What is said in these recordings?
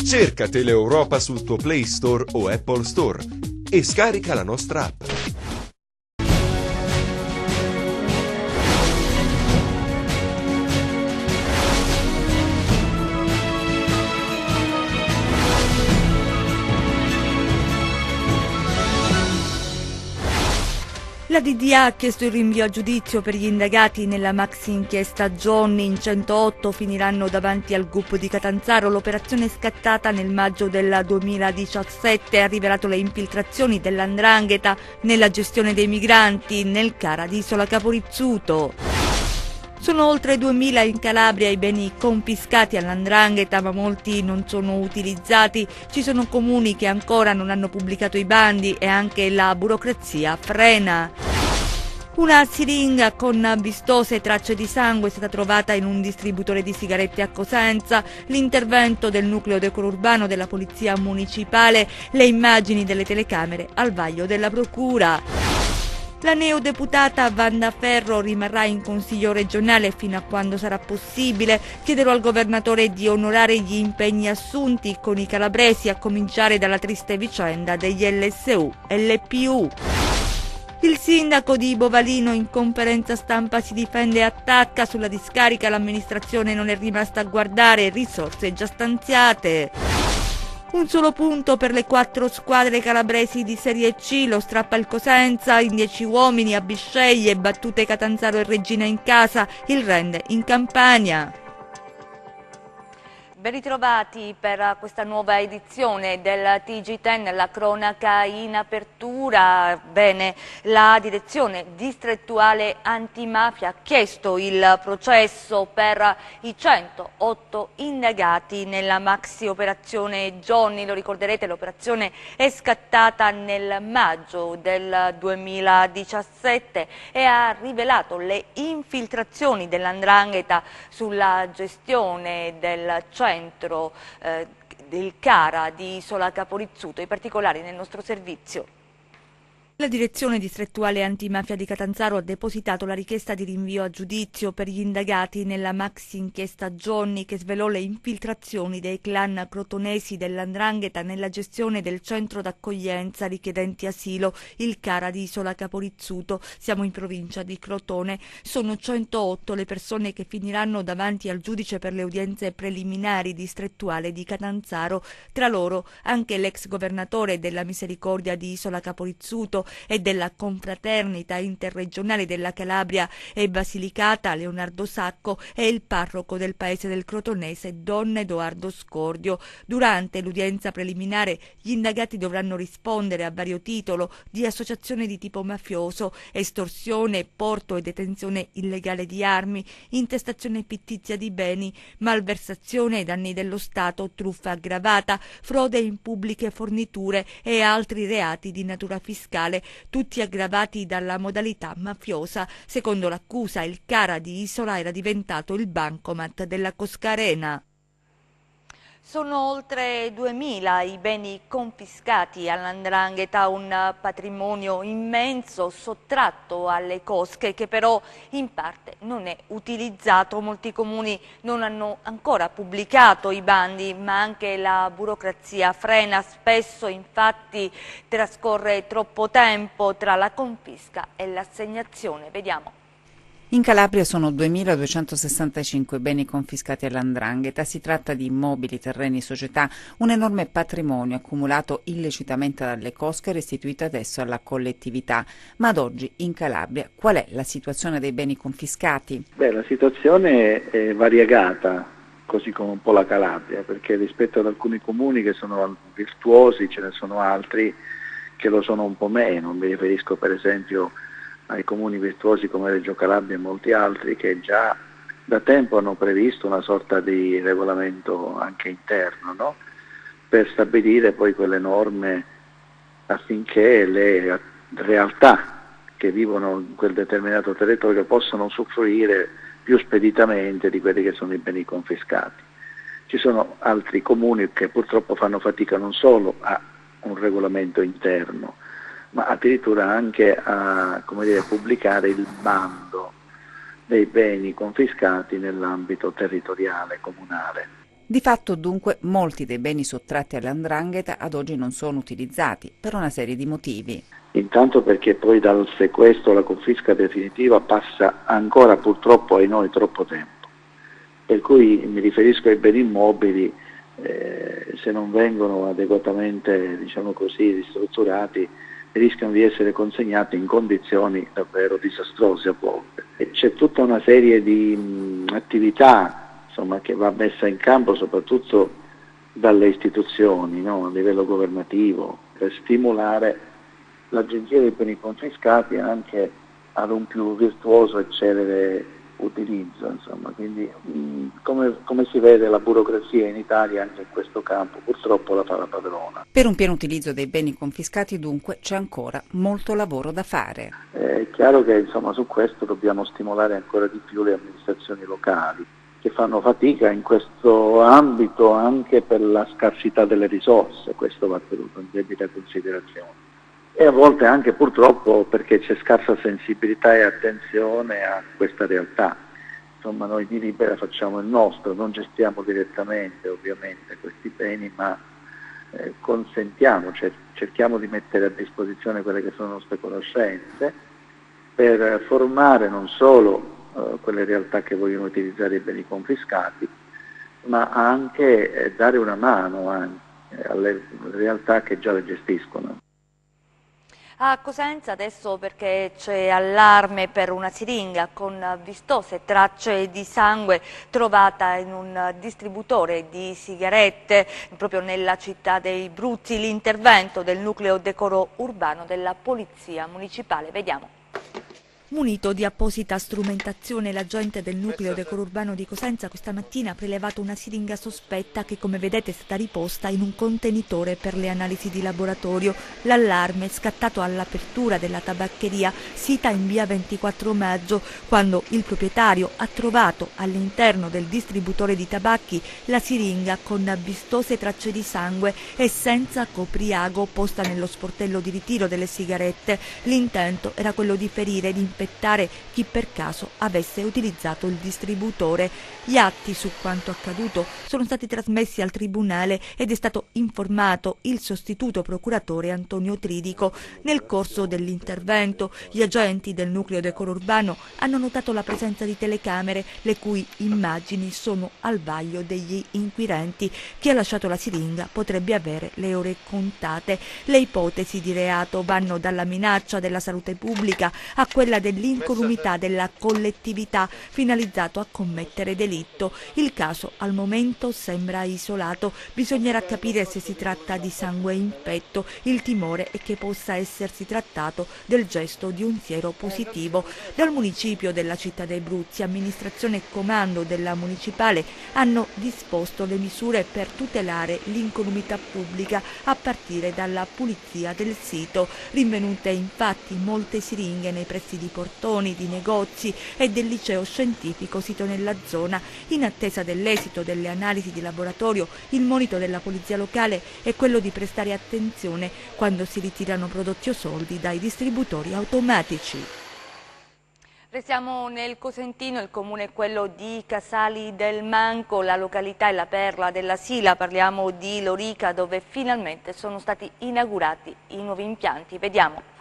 Cerca Teleeuropa sul tuo Play Store o Apple Store e scarica la nostra app. La DDA ha chiesto il rinvio a giudizio per gli indagati nella maxi inchiesta Johnny. In 108 finiranno davanti al GUP di Catanzaro. L'operazione scattata nel maggio del 2017 ha rivelato le infiltrazioni dell''ndrangheta nella gestione dei migranti nel CARA di Isola Caporizzuto. Sono oltre 2000 in Calabria i beni confiscati all''ndrangheta, ma molti non sono utilizzati. Ci sono comuni che ancora non hanno pubblicato i bandi e anche la burocrazia frena. Una siringa con vistose tracce di sangue è stata trovata in un distributore di sigarette a Cosenza. L'intervento del nucleo decoro urbano della polizia municipale, le immagini delle telecamere al vaglio della procura. La neodeputata Wanda Ferro rimarrà in Consiglio regionale fino a quando sarà possibile. Chiederò al governatore di onorare gli impegni assunti con i calabresi, a cominciare dalla triste vicenda degli LSU-LPU. Il sindaco di Bovalino in conferenza stampa si difende e attacca. Sulla discarica l'amministrazione non è rimasta a guardare, risorse già stanziate. Un solo punto per le 4 squadre calabresi di Serie C, lo strappa il Cosenza in 10 uomini a Bisceglie, battute Catanzaro e Regina in casa, il rende in Campania. Ben ritrovati per questa nuova edizione del TG10, la cronaca in apertura. Bene, la direzione distrettuale antimafia ha chiesto il processo per i 108 indagati nella maxi operazione Johnny. Lo ricorderete, l'operazione è scattata nel maggio del 2017 e ha rivelato le infiltrazioni dell''ndrangheta sulla gestione del centro del CARA di Isola Caporizzuto. I particolari nel nostro servizio. La direzione distrettuale antimafia di Catanzaro ha depositato la richiesta di rinvio a giudizio per gli indagati nella maxi inchiesta Johnny, che svelò le infiltrazioni dei clan crotonesi dell''ndrangheta nella gestione del centro d'accoglienza richiedenti asilo, il CARA di Isola Caporizzuto. Siamo in provincia di Crotone. Sono 108 le persone che finiranno davanti al giudice per le udienze preliminari distrettuale di Catanzaro. Tra loro anche l'ex governatore della Misericordia di Isola Caporizzuto e della Confraternita Interregionale della Calabria e Basilicata, Leonardo Sacco, e il parroco del paese del Crotonese, Don Edoardo Scordio. Durante l'udienza preliminare gli indagati dovranno rispondere a vario titolo di associazione di tipo mafioso, estorsione, porto e detenzione illegale di armi, intestazione fittizia di beni, malversazione ai danni dello Stato, truffa aggravata, frode in pubbliche forniture e altri reati di natura fiscale, tutti aggravati dalla modalità mafiosa. Secondo l'accusa, il CARA di Isola era diventato il bancomat della Coscarena. Sono oltre 2000 i beni confiscati all''ndrangheta, un patrimonio immenso sottratto alle cosche che però in parte non è utilizzato. Molti comuni non hanno ancora pubblicato i bandi, ma anche la burocrazia frena. Spesso infatti trascorre troppo tempo tra la confisca e l'assegnazione. Vediamo. In Calabria sono 2.265 beni confiscati all''ndrangheta. Si tratta di immobili, terreni, società, un enorme patrimonio accumulato illecitamente dalle cosche e restituito adesso alla collettività. Ma ad oggi in Calabria qual è la situazione dei beni confiscati? La situazione è variegata, così come un po' la Calabria, perché rispetto ad alcuni comuni che sono virtuosi ce ne sono altri che lo sono un po' meno. Mi riferisco per esempio ai comuni virtuosi come Reggio Calabria e molti altri che già da tempo hanno previsto una sorta di regolamento anche interno, no? Per stabilire poi quelle norme affinché le realtà che vivono in quel determinato territorio possano usufruire più speditamente di quelli che sono i beni confiscati. Ci sono altri comuni che purtroppo fanno fatica non solo a un regolamento interno, ma addirittura anche a pubblicare il bando dei beni confiscati nell'ambito territoriale comunale. Di fatto dunque molti dei beni sottratti all''ndrangheta ad oggi non sono utilizzati per una serie di motivi. Intanto perché poi dal sequestro alla confisca definitiva passa ancora purtroppo ai noi troppo tempo, per cui mi riferisco ai beni immobili, se non vengono adeguatamente, diciamo così, ristrutturati, rischiano di essere consegnati in condizioni davvero disastrose a volte. E c'è tutta una serie di attività che va messa in campo soprattutto dalle istituzioni, no? A livello governativo, per stimolare l'Agenzia dei beni confiscati anche ad un più virtuoso e celere utilizzo. Quindi come si vede, la burocrazia in Italia anche in questo campo purtroppo la fa la padrona. Per un pieno utilizzo dei beni confiscati dunque c'è ancora molto lavoro da fare. È chiaro che su questo dobbiamo stimolare ancora di più le amministrazioni locali, che fanno fatica in questo ambito anche per la scarsità delle risorse, questo va tenuto in debita considerazione. E a volte anche purtroppo perché c'è scarsa sensibilità e attenzione a questa realtà. Noi di Libera facciamo il nostro, non gestiamo direttamente ovviamente questi beni, ma consentiamo, cerchiamo di mettere a disposizione quelle che sono le nostre conoscenze per formare non solo quelle realtà che vogliono utilizzare i beni confiscati, ma anche dare una mano alle realtà che già le gestiscono. A Cosenza adesso, perché c'è allarme per una siringa con vistose tracce di sangue trovata in un distributore di sigarette proprio nella città dei Bruzzi. L'intervento del nucleo decoro urbano della Polizia Municipale. Vediamo. Munito di apposita strumentazione, l'agente del nucleo decoro urbano di Cosenza questa mattina ha prelevato una siringa sospetta che, come vedete, è stata riposta in un contenitore per le analisi di laboratorio. L'allarme è scattato all'apertura della tabaccheria sita in via 24 maggio, quando il proprietario ha trovato all'interno del distributore di tabacchi la siringa con vistose tracce di sangue e senza copriago posta nello sportello di ritiro delle sigarette. L'intento era quello di ferire ed ispettare chi per caso avesse utilizzato il distributore. Gli atti su quanto accaduto sono stati trasmessi al tribunale ed è stato informato il sostituto procuratore Antonio Tridico. Nel corso dell'intervento gli agenti del nucleo decoro urbano hanno notato la presenza di telecamere, le cui immagini sono al vaglio degli inquirenti. Chi ha lasciato la siringa potrebbe avere le ore contate. Le ipotesi di reato vanno dalla minaccia della salute pubblica a quella dell'incolumità della collettività finalizzato a commettere delitto. Il caso al momento sembra isolato, bisognerà capire se si tratta di sangue infetto. Il timore è che possa essersi trattato del gesto di un siero positivo. Dal municipio della città dei Bruzzi, amministrazione e comando della municipale hanno disposto le misure per tutelare l'incolumità pubblica a partire dalla pulizia del sito. Rinvenute infatti molte siringhe nei pressi di portoni, di negozi e del liceo scientifico sito nella zona. In attesa dell'esito delle analisi di laboratorio, il monito della polizia locale è quello di prestare attenzione quando si ritirano prodotti o soldi dai distributori automatici. Restiamo nel Cosentino, il comune è quello di Casali del Manco, la località è la perla della Sila, parliamo di Lorica, dove finalmente sono stati inaugurati i nuovi impianti. Vediamo.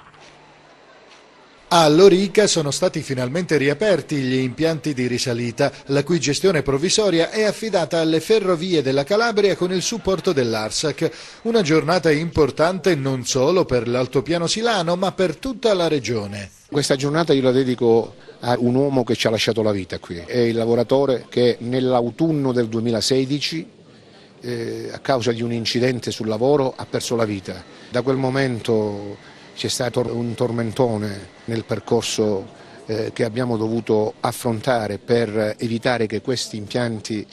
A Lorica sono stati finalmente riaperti gli impianti di risalita, la cui gestione provvisoria è affidata alle Ferrovie della Calabria con il supporto dell'ARSAC. Una giornata importante non solo per l'altopiano silano, ma per tutta la regione. Questa giornata io la dedico a un uomo che ci ha lasciato la vita qui. È il lavoratore che nell'autunno del 2016, a causa di un incidente sul lavoro, ha perso la vita. Da quel momento c'è stato un tormentone nel percorso che abbiamo dovuto affrontare per evitare che questi impianti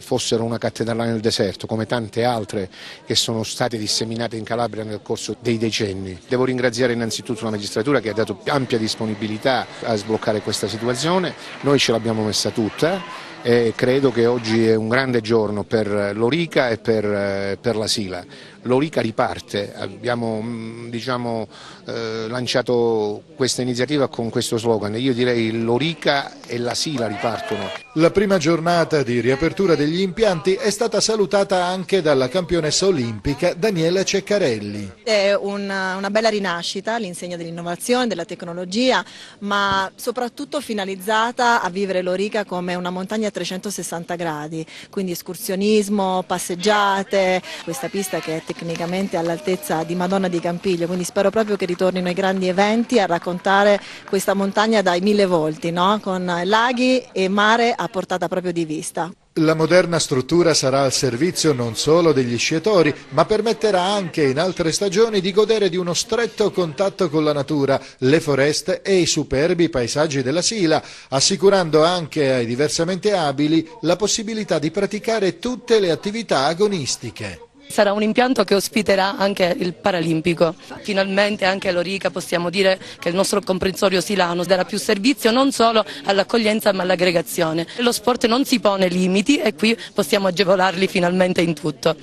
fossero una cattedrale nel deserto, come tante altre che sono state disseminate in Calabria nel corso dei decenni. Devo ringraziare innanzitutto la magistratura che ha dato ampia disponibilità a sbloccare questa situazione, noi ce l'abbiamo messa tutta. E credo che oggi è un grande giorno per Lorica e per la Sila. l'Orica riparte, abbiamo lanciato questa iniziativa con questo slogan, io direi l'Orica e la Sila ripartono. La prima giornata di riapertura degli impianti è stata salutata anche dalla campionessa olimpica Daniela Ceccarelli. È una bella rinascita all'insegna dell'innovazione, della tecnologia, ma soprattutto finalizzata a vivere l'Orica come una montagna a 360 gradi, quindi escursionismo, passeggiate, questa pista che è tecnicamente all'altezza di Madonna di Campiglio, quindi spero proprio che ritornino i grandi eventi a raccontare questa montagna dai 1000 volti, no? Con laghi e mare a portata proprio di vista. La moderna struttura sarà al servizio non solo degli sciatori, ma permetterà anche in altre stagioni di godere di uno stretto contatto con la natura, le foreste e i superbi paesaggi della Sila, assicurando anche ai diversamente abili la possibilità di praticare tutte le attività agonistiche. Sarà un impianto che ospiterà anche il Paralimpico. Finalmente anche all'Orica possiamo dire che il nostro comprensorio silano darà più servizio non solo all'accoglienza ma all'aggregazione. Lo sport non si pone limiti e qui possiamo agevolarli finalmente in tutto.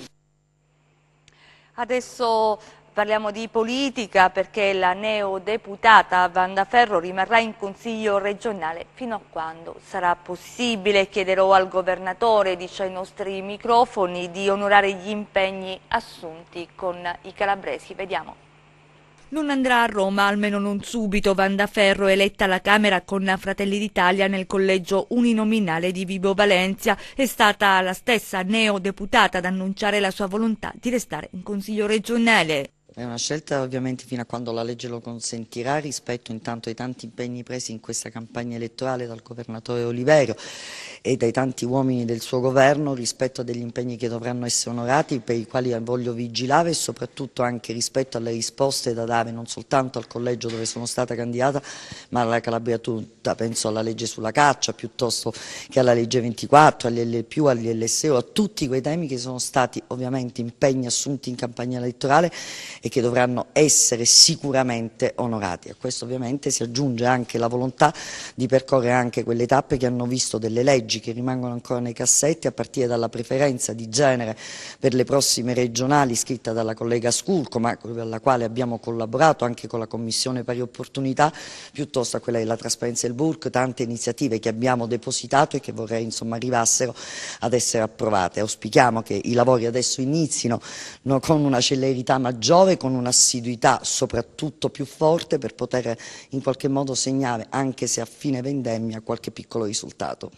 Adesso parliamo di politica perché la neodeputata Wanda Ferro rimarrà in Consiglio regionale fino a quando sarà possibile. Chiederò al governatore, dice ai nostri microfoni, di onorare gli impegni assunti con i calabresi. Vediamo. Non andrà a Roma, almeno non subito. Wanda Ferro, eletta alla Camera con Fratelli d'Italia nel collegio uninominale di Vibo Valentia, è stata la stessa neodeputata ad annunciare la sua volontà di restare in Consiglio regionale. È una scelta ovviamente fino a quando la legge lo consentirà, rispetto intanto ai tanti impegni presi in questa campagna elettorale dal governatore Oliverio e dai tanti uomini del suo governo, rispetto a degli impegni che dovranno essere onorati, per i quali voglio vigilare, e soprattutto anche rispetto alle risposte da dare non soltanto al collegio dove sono stata candidata, ma alla Calabria tutta. Penso alla legge sulla caccia piuttosto che alla legge 24, agli LPU, agli LSO, a tutti quei temi che sono stati ovviamente impegni assunti in campagna elettorale e che dovranno essere sicuramente onorati. A questo ovviamente si aggiunge anche la volontà di percorrere anche quelle tappe che hanno visto delle leggi che rimangono ancora nei cassetti, a partire dalla preferenza di genere per le prossime regionali scritta dalla collega Scurco, ma alla quale abbiamo collaborato anche con la Commissione Pari Opportunità, piuttosto a quella della trasparenza del BURC, tante iniziative che abbiamo depositato e che vorrei insomma arrivassero ad essere approvate. Auspichiamo che i lavori adesso inizino con una celerità maggiore, con un'assiduità soprattutto più forte, per poter in qualche modo segnare, anche se a fine vendemmia, qualche piccolo risultato.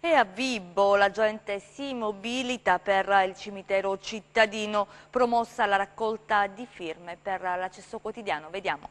E a Vibo la gente si mobilita per il cimitero cittadino, promossa la raccolta di firme per l'accesso quotidiano. Vediamo.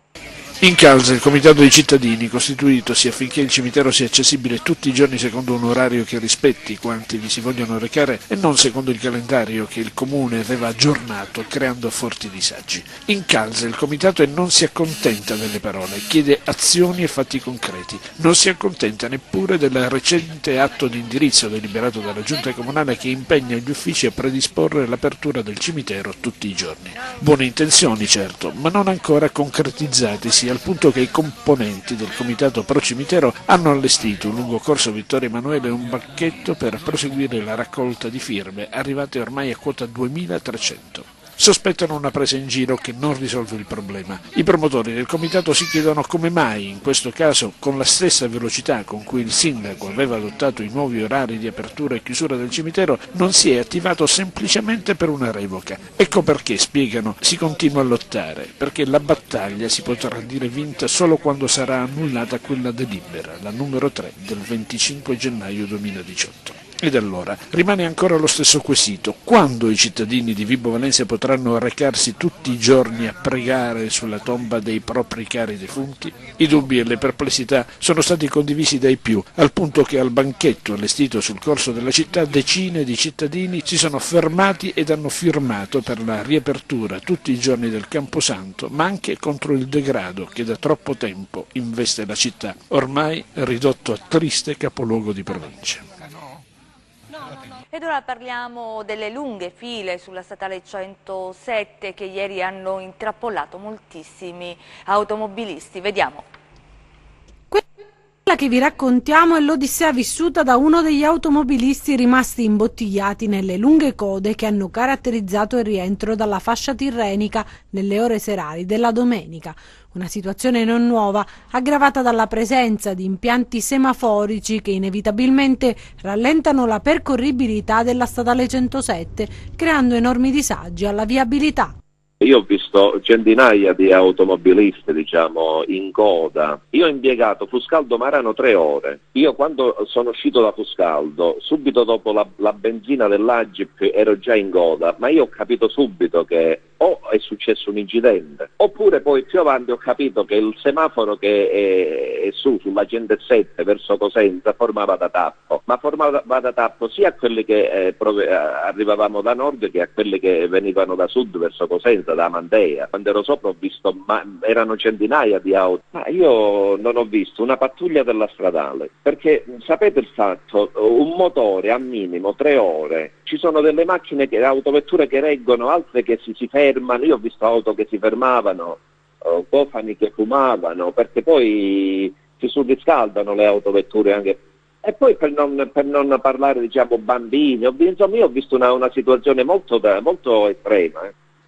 In Calze il comitato dei cittadini, costituitosi affinché il cimitero sia accessibile tutti i giorni secondo un orario che rispetti quanti vi si vogliono recare e non secondo il calendario che il comune aveva aggiornato creando forti disagi. In Calze il comitato non si accontenta delle parole, chiede azioni e fatti concreti. Non si accontenta neppure del recente atto di indirizzo deliberato dalla giunta comunale che impegna gli uffici a predisporre l'apertura del cimitero tutti i giorni. Buone intenzioni certo, ma non ancora concretizzatisi, al punto che i componenti del comitato pro cimitero hanno allestito lungo corso Vittorio Emanuele un banchetto per proseguire la raccolta di firme, arrivate ormai a quota 2300. Sospettano una presa in giro che non risolve il problema. I promotori del comitato si chiedono come mai, in questo caso, con la stessa velocità con cui il sindaco aveva adottato i nuovi orari di apertura e chiusura del cimitero, non si è attivato semplicemente per una revoca. Ecco perché, spiegano, si continua a lottare, perché la battaglia si potrà dire vinta solo quando sarà annullata quella delibera, la numero 3 del 25 gennaio 2018. Ed allora rimane ancora lo stesso quesito: quando i cittadini di Vibo Valentia potranno recarsi tutti i giorni a pregare sulla tomba dei propri cari defunti? I dubbi e le perplessità sono stati condivisi dai più, al punto che al banchetto allestito sul corso della città decine di cittadini si sono fermati ed hanno firmato per la riapertura tutti i giorni del Camposanto, ma anche contro il degrado che da troppo tempo investe la città, ormai ridotto a triste capoluogo di provincia. Ed ora parliamo delle lunghe file sulla statale 107 che ieri hanno intrappolato moltissimi automobilisti. Vediamo. Quella che vi raccontiamo è l'odissea vissuta da uno degli automobilisti rimasti imbottigliati nelle lunghe code che hanno caratterizzato il rientro dalla fascia tirrenica nelle ore serali della domenica. Una situazione non nuova, aggravata dalla presenza di impianti semaforici che inevitabilmente rallentano la percorribilità della statale 107, creando enormi disagi alla viabilità. Io ho visto centinaia di automobilisti, in coda. Io ho impiegato Fuscaldo Marano 3 ore. Io quando sono uscito da Fuscaldo, subito dopo la benzina dell'Agip ero già in coda, ma io ho capito subito che o è successo un incidente, oppure poi più avanti ho capito che il semaforo che è sulla 107 verso Cosenza formava da tappo, ma formava da tappo sia a quelli che arrivavamo da nord che a quelli che venivano da sud verso Cosenza, da Mantea. Quando ero sopra ho visto, erano centinaia di auto, ma io non ho visto una pattuglia della stradale, perché sapete il fatto, un motore a minimo 3 ore, ci sono delle macchine, autovetture che reggono, altre che si fermano. Io ho visto auto che si fermavano, cofani che fumavano, perché poi si surriscaldano le autovetture anche. E poi per non parlare bambini, insomma io ho visto una situazione molto estrema.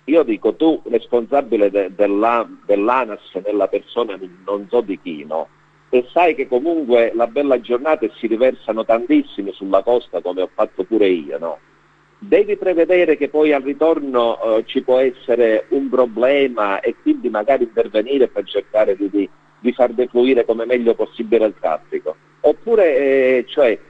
Io dico, tu responsabile dell'ANAS nella persona non so di chi, no? E sai che comunque la bella giornata si riversano tantissimi sulla costa, come ho fatto pure io, no? Devi prevedere che poi al ritorno ci può essere un problema e quindi magari intervenire per cercare di far defluire come meglio possibile il traffico. Oppure,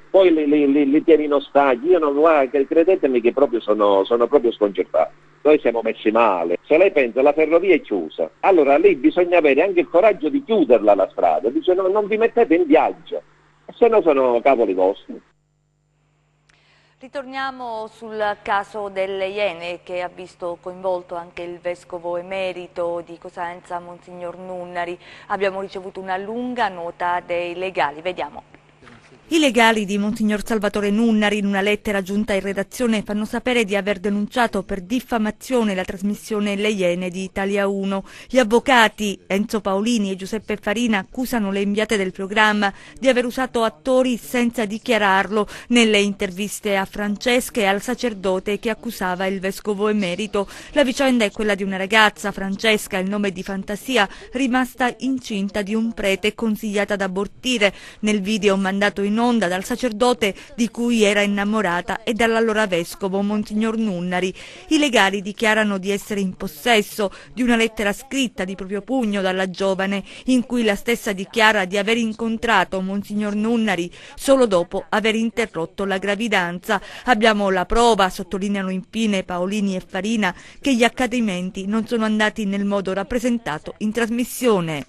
poi li tieni in ostaggio. Io non credetemi che proprio sono proprio sconcertato. Noi siamo messi male. Se lei pensa la ferrovia è chiusa, allora lì bisogna avere anche il coraggio di chiuderla la strada. Dice no, non vi mettete in viaggio, se no sono cavoli vostri. Ritorniamo sul caso delle Iene che ha visto coinvolto anche il vescovo emerito di Cosenza, Monsignor Nunnari. Abbiamo ricevuto una lunga nota dei legali, vediamo. I legali di Monsignor Salvatore Nunnari in una lettera giunta in redazione fanno sapere di aver denunciato per diffamazione la trasmissione Le Iene di Italia 1. Gli avvocati Enzo Paolini e Giuseppe Farina accusano le inviate del programma di aver usato attori senza dichiararlo nelle interviste a Francesca e al sacerdote che accusava il vescovo emerito. La vicenda è quella di una ragazza, Francesca, il nome di fantasia, rimasta incinta di un prete consigliata ad abortire. Nel video mandato in onda dal sacerdote di cui era innamorata e dall'allora vescovo Monsignor Nunnari. I legali dichiarano di essere in possesso di una lettera scritta di proprio pugno dalla giovane in cui la stessa dichiara di aver incontrato Monsignor Nunnari solo dopo aver interrotto la gravidanza. Abbiamo la prova, sottolineano infine Paolini e Farina, che gli accadimenti non sono andati nel modo rappresentato in trasmissione.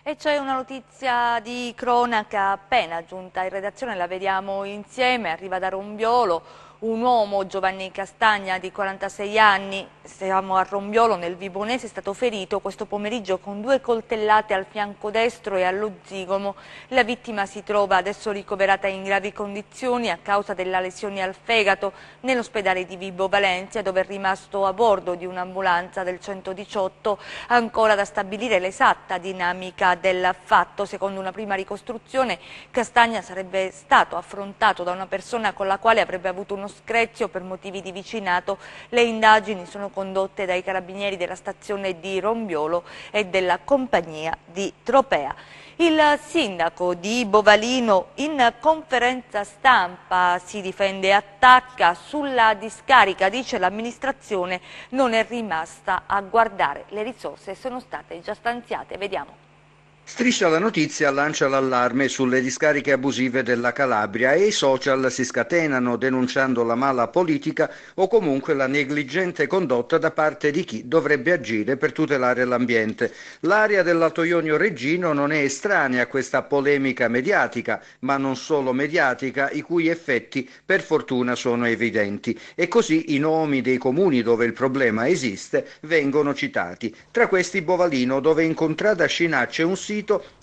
E c'è una notizia di cronaca appena giunta in redazione, la vediamo insieme, arriva da Rombiolo. Un uomo, Giovanni Castagna, di 46 anni, siamo a Rombiolo nel Vibonese, è stato ferito questo pomeriggio con 2 coltellate al fianco destro e allo zigomo. La vittima si trova adesso ricoverata in gravi condizioni a causa della lesione al fegato nell'ospedale di Vibo Valentia, dove è rimasto a bordo di un'ambulanza del 118. Ancora da stabilire l'esatta dinamica del fatto. Secondo una prima ricostruzione, Castagna sarebbe stato affrontato da una persona con la quale avrebbe avuto uno screzio per motivi di vicinato. Le indagini sono condotte dai carabinieri della stazione di Rombiolo e della compagnia di Tropea. Il sindaco di Bovalino in conferenza stampa si difende e attacca sulla discarica, dice l'amministrazione non è rimasta a guardare, le risorse sono state già stanziate, vediamo. Striscia la notizia lancia l'allarme sulle discariche abusive della Calabria e i social si scatenano denunciando la mala politica o comunque la negligente condotta da parte di chi dovrebbe agire per tutelare l'ambiente. L'area dell'Alto Ionio Reggino non è estranea a questa polemica mediatica, ma non solo mediatica, i cui effetti per fortuna sono evidenti. E così i nomi dei comuni dove il problema esiste vengono citati. Tra questi Bovalino, dove in contrada Scinacce un sito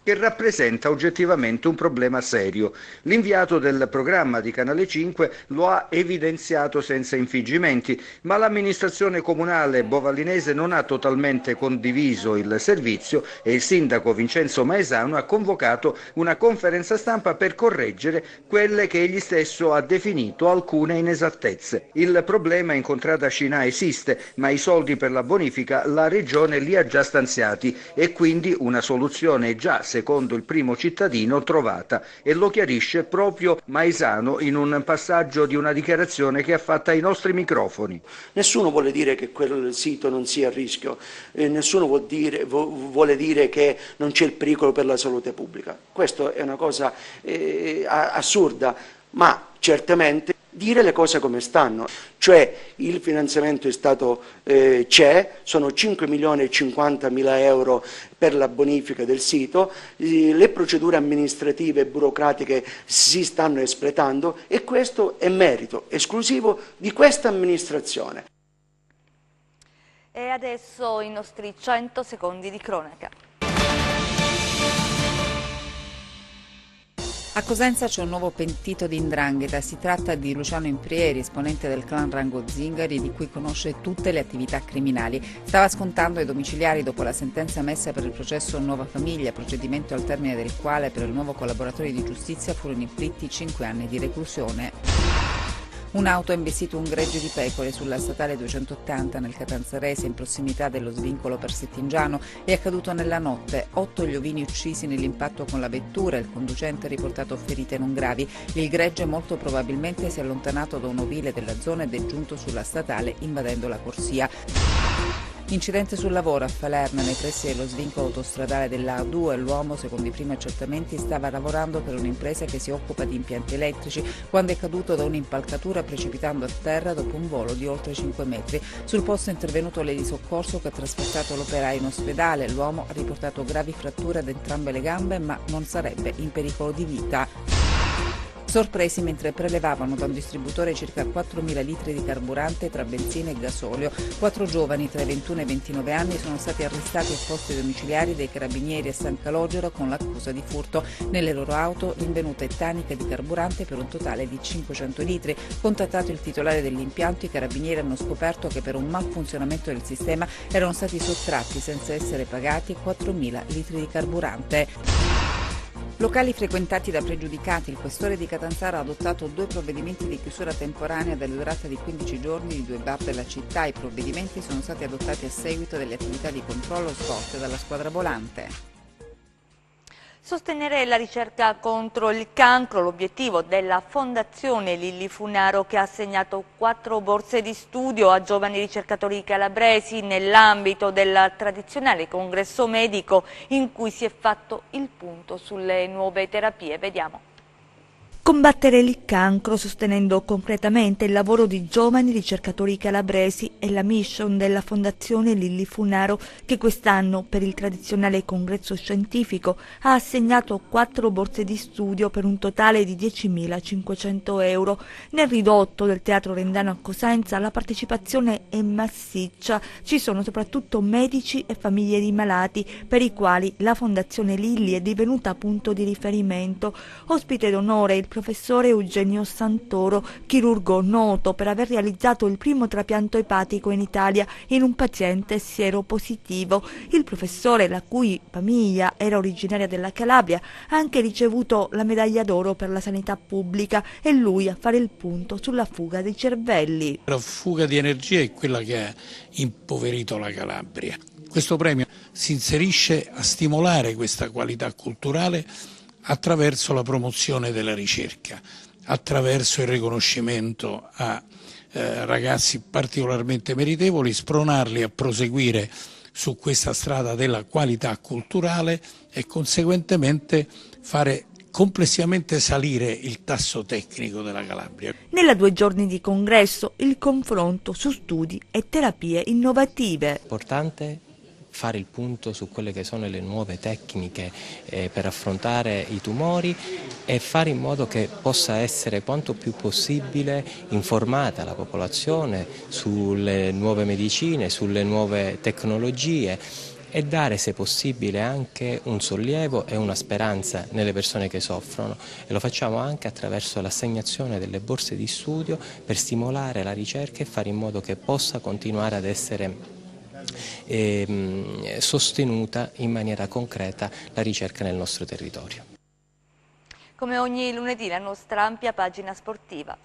che rappresenta oggettivamente un problema serio. L'inviato del programma di Canale 5 lo ha evidenziato senza infingimenti, ma l'amministrazione comunale bovallinese non ha totalmente condiviso il servizio e il sindaco Vincenzo Maesano ha convocato una conferenza stampa per correggere quelle che egli stesso ha definito alcune inesattezze. Il problema in contrada Scinà esiste, ma i soldi per la bonifica la Regione li ha già stanziati e quindi una soluzione è già, secondo il primo cittadino, trovata, e lo chiarisce proprio Maesano in un passaggio di una dichiarazione che ha fatto ai nostri microfoni. Nessuno vuole dire che quel sito non sia a rischio, nessuno vuole dire che non c'è il pericolo per la salute pubblica. Questa è una cosa assurda, ma certamente dire le cose come stanno, cioè il finanziamento è stato c'è, sono 5.050.000 euro per la bonifica del sito, le procedure amministrative e burocratiche si stanno espletando e questo è merito esclusivo di questa amministrazione. E adesso i nostri 100 secondi di cronaca. A Cosenza c'è un nuovo pentito di 'ndrangheta, si tratta di Luciano Imprieri, esponente del clan Rango Zingari, di cui conosce tutte le attività criminali. Stava scontando i domiciliari dopo la sentenza emessa per il processo Nuova Famiglia, procedimento al termine del quale per il nuovo collaboratore di giustizia furono inflitti 5 anni di reclusione. Un'auto ha investito un gregge di pecore sulla statale 280 nel Catanzarese, in prossimità dello svincolo per Settingiano. È accaduto nella notte. 8 gli ovini uccisi nell'impatto con la vettura, il conducente ha riportato ferite non gravi. Il gregge molto probabilmente si è allontanato da un ovile della zona ed è giunto sulla statale invadendo la corsia. Incidente sul lavoro a Falerna, nei pressi dello svincolo autostradale della A2. L'uomo, secondo i primi accertamenti, stava lavorando per un'impresa che si occupa di impianti elettrici quando è caduto da un'impalcatura, precipitando a terra dopo un volo di oltre 5 metri. Sul posto è intervenuto l'eli soccorso che ha trasportato l'operaio in ospedale. L'uomo ha riportato gravi fratture ad entrambe le gambe, ma non sarebbe in pericolo di vita. Sorpresi mentre prelevavano da un distributore circa 4.000 litri di carburante tra benzina e gasolio. 4 giovani tra i 21 e i 29 anni sono stati arrestati a posti domiciliari dei carabinieri a San Calogero con l'accusa di furto. Nelle loro auto rinvenute taniche di carburante per un totale di 500 litri. Contattato il titolare dell'impianto, i carabinieri hanno scoperto che per un malfunzionamento del sistema erano stati sottratti senza essere pagati 4.000 litri di carburante. Locali frequentati da pregiudicati. Il questore di Catanzaro ha adottato 2 provvedimenti di chiusura temporanea della durata di 15 giorni di 2 bar della città. I provvedimenti sono stati adottati a seguito delle attività di controllo svolte dalla squadra volante. Sostenere la ricerca contro il cancro, l'obiettivo della Fondazione Lilli Funaro, che ha assegnato 4 borse di studio a giovani ricercatori calabresi nell'ambito del tradizionale congresso medico in cui si è fatto il punto sulle nuove terapie. Vediamo. Combattere il cancro sostenendo concretamente il lavoro di giovani ricercatori calabresi è la mission della Fondazione Lilli Funaro, che quest'anno per il tradizionale congresso scientifico ha assegnato 4 borse di studio per un totale di 10.500 euro. Nel ridotto del Teatro Rendano a Cosenza la partecipazione è massiccia, ci sono soprattutto medici e famiglie di malati per i quali la Fondazione Lilli è divenuta punto di riferimento. Ospite d'onore il professore Eugenio Santoro, chirurgo noto per aver realizzato il primo trapianto epatico in Italia in un paziente sieropositivo. Il professore, la cui famiglia era originaria della Calabria, ha anche ricevuto la medaglia d'oro per la sanità pubblica, e lui a fare il punto sulla fuga dei cervelli. La fuga di energia è quella che ha impoverito la Calabria. Questo premio si inserisce a stimolare questa qualità culturale attraverso la promozione della ricerca, attraverso il riconoscimento a ragazzi particolarmente meritevoli, spronarli a proseguire su questa strada della qualità culturale e conseguentemente fare complessivamente salire il tasso tecnico della Calabria. Nella 2 giorni di congresso il confronto su studi e terapie innovative. Importante fare il punto su quelle che sono le nuove tecniche per affrontare i tumori e fare in modo che possa essere quanto più possibile informata la popolazione sulle nuove medicine, sulle nuove tecnologie e dare, se possibile, anche un sollievo e una speranza nelle persone che soffrono, e lo facciamo anche attraverso l'assegnazione delle borse di studio per stimolare la ricerca e fare in modo che possa continuare ad essere sostenuta in maniera concreta la ricerca nel nostro territorio. Come ogni lunedì la nostra ampia pagina sportiva.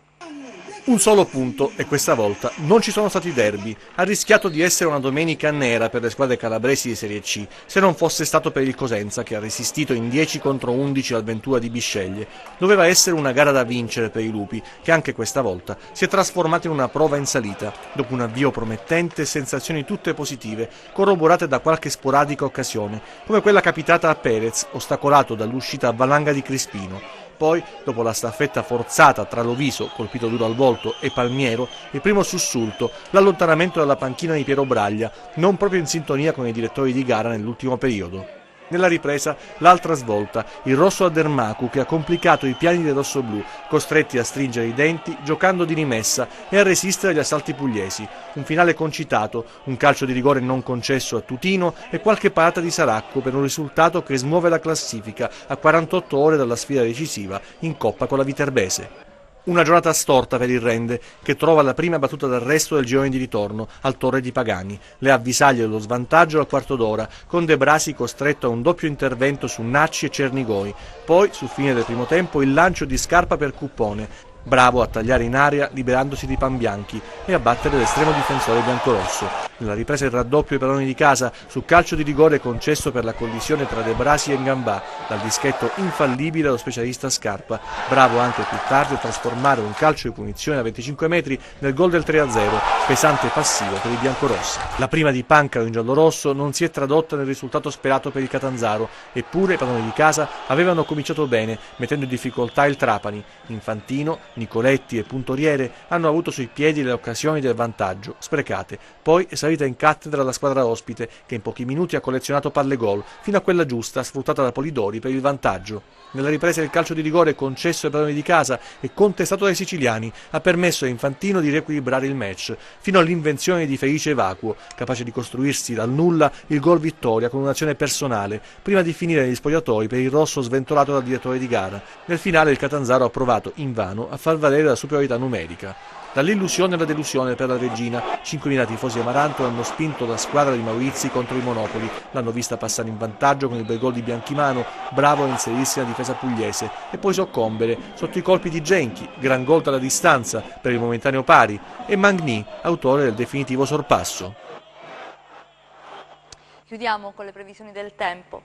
Un solo punto e questa volta non ci sono stati derby. Ha rischiato di essere una domenica nera per le squadre calabresi di Serie C, se non fosse stato per il Cosenza che ha resistito in 10 contro 11 al Ventura di Bisceglie. Doveva essere una gara da vincere per i Lupi, che anche questa volta si è trasformata in una prova in salita, dopo un avvio promettente e sensazioni tutte positive, corroborate da qualche sporadica occasione, come quella capitata a Perez, ostacolato dall'uscita a valanga di Crispino. Poi, dopo la staffetta forzata tra Loviso, colpito duro al volto, e Palmiero, il primo sussulto, l'allontanamento dalla panchina di Piero Braglia, non proprio in sintonia con i direttori di gara nell'ultimo periodo. Nella ripresa, l'altra svolta, il rosso a Dermacu che ha complicato i piani dei rossoblù, costretti a stringere i denti, giocando di rimessa e a resistere agli assalti pugliesi. Un finale concitato, un calcio di rigore non concesso a Tutino e qualche parata di Saracco per un risultato che smuove la classifica a 48 ore dalla sfida decisiva in Coppa con la Viterbese. Una giornata storta per il Rende, che trova la prima battuta d'arresto del girone di ritorno al Torre di Pagani. Le avvisaglie dello svantaggio al quarto d'ora, con De Brasi costretto a un doppio intervento su Nacci e Cernigoi. Poi, sul fine del primo tempo, il lancio di Scarpa per Cuppone, bravo a tagliare in aria liberandosi di Panbianchi e a battere l'estremo difensore biancorosso. Nella ripresa il raddoppio ai padroni di casa su calcio di rigore concesso per la collisione tra De Brasi e Ngambà, dal dischetto infallibile dello specialista Scarpa, bravo anche più tardi a trasformare un calcio di punizione a 25 metri nel gol del 3-0, pesante e passivo per i biancorossi. La prima di Pancaro in giallorosso non si è tradotta nel risultato sperato per il Catanzaro, eppure i padroni di casa avevano cominciato bene, mettendo in difficoltà il Trapani. Infantino, Nicoletti e Puntoriere hanno avuto sui piedi le occasioni del vantaggio, sprecate. Poi è salita in cattedra la squadra ospite, che in pochi minuti ha collezionato palle gol, fino a quella giusta, sfruttata da Polidori per il vantaggio. Nella ripresa il calcio di rigore concesso ai padroni di casa e contestato dai siciliani ha permesso a Infantino di riequilibrare il match, fino all'invenzione di Felice Vacuo, capace di costruirsi dal nulla il gol vittoria con un'azione personale, prima di finire negli spogliatoi per il rosso sventolato dal direttore di gara. Nel finale il Catanzaro ha provato, invano, a far valere la superiorità numerica. Dall'illusione alla delusione per la Regina, 5.000 tifosi amaranto hanno spinto la squadra di Maurizi contro i Monopoli, l'hanno vista passare in vantaggio con il bel gol di Bianchimano, bravo a inserirsi nella difesa pugliese, e poi soccombere sotto i colpi di Genchi, gran gol dalla distanza per il momentaneo pari, e Magni, autore del definitivo sorpasso. Chiudiamo con le previsioni del tempo.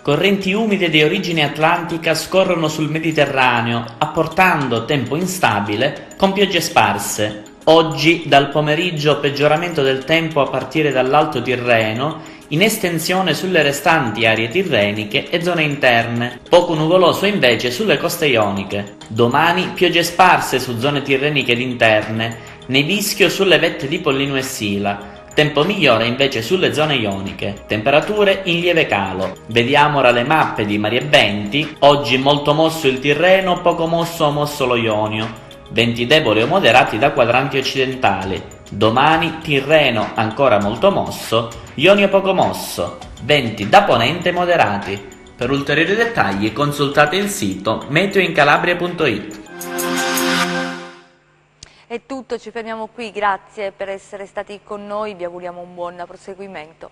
Correnti umide di origine atlantica scorrono sul Mediterraneo, apportando tempo instabile con piogge sparse. Oggi, dal pomeriggio, peggioramento del tempo a partire dall'Alto Tirreno, in estensione sulle restanti aree tirreniche e zone interne. Poco nuvoloso invece sulle coste ioniche. Domani piogge sparse su zone tirreniche ed interne, nevischio sulle vette di Pollino e Sila. Tempo migliore invece sulle zone ioniche, temperature in lieve calo. Vediamo ora le mappe di mari e venti. Oggi molto mosso il Tirreno, poco mosso o mosso lo Ionio. Venti deboli o moderati da quadranti occidentali. Domani Tirreno ancora molto mosso, Ionio poco mosso. Venti da ponente moderati. Per ulteriori dettagli consultate il sito meteoincalabria.it. È tutto, ci fermiamo qui, grazie per essere stati con noi, vi auguriamo un buon proseguimento.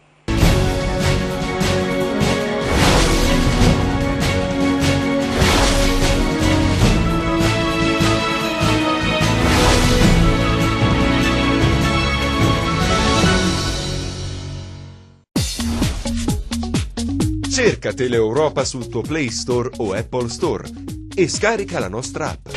Cerca Teleeuropa sul tuo Play Store o Apple Store e scarica la nostra app.